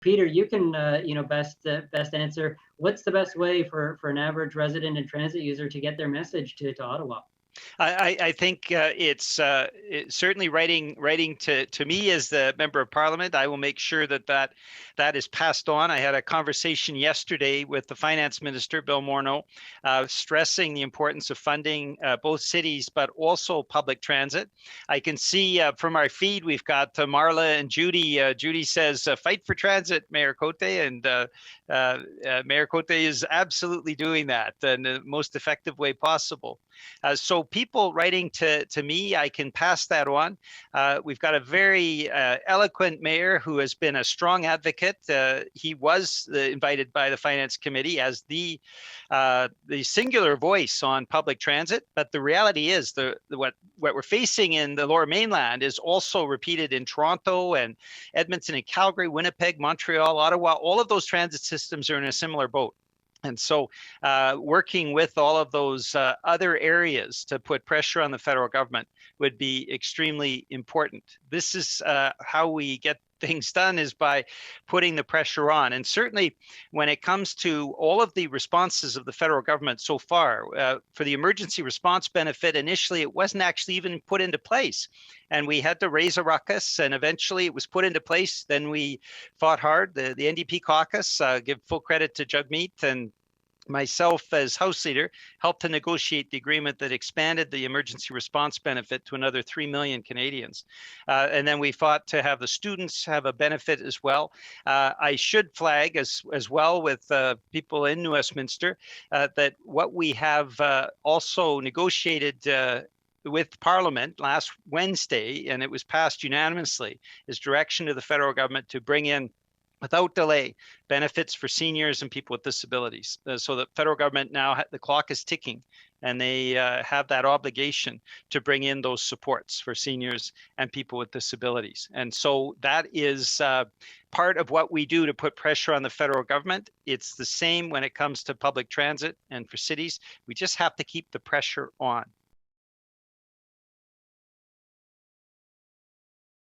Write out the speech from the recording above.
Peter, you can best answer. What's the best way for an average resident and transit user to get their message to Ottawa? I think it's certainly writing to me as the member of parliament. I will make sure that is passed on. I had a conversation yesterday with the finance minister, Bill Morneau, stressing the importance of funding both cities, but also public transit. I can see from our feed, we've got Marla and Judy. Judy says, fight for transit, Mayor Cote, and Mayor Cote is absolutely doing that in the most effective way possible. So people writing to me, I can pass that on. We've got a very eloquent mayor who has been a strong advocate. He was invited by the Finance Committee as the singular voice on public transit. But the reality is what we're facing in the Lower Mainland is also repeated in Toronto and Edmonton and Calgary, Winnipeg, Montreal, Ottawa. All of those transit systems are in a similar boat. And so working with all of those other areas to put pressure on the federal government would be extremely important. This is how we get things done, is by putting the pressure on. And certainly when it comes to all of the responses of the federal government so far, for the emergency response benefit, initially it wasn't actually even put into place. And we had to raise a ruckus, and eventually it was put into place. Then we fought hard. The NDP caucus, give full credit to Jagmeet and myself as House Leader, helped to negotiate the agreement that expanded the emergency response benefit to another 3 million Canadians. And then we fought to have the students have a benefit as well. I should flag as well with people in New Westminster that what we have also negotiated with Parliament last Wednesday, and it was passed unanimously, is direction to the federal government to bring in, without delay, benefits for seniors and people with disabilities. So the federal government now, the clock is ticking, and they have that obligation to bring in those supports for seniors and people with disabilities. And so that is part of what we do to put pressure on the federal government. It's the same when it comes to public transit and for cities. We just have to keep the pressure on.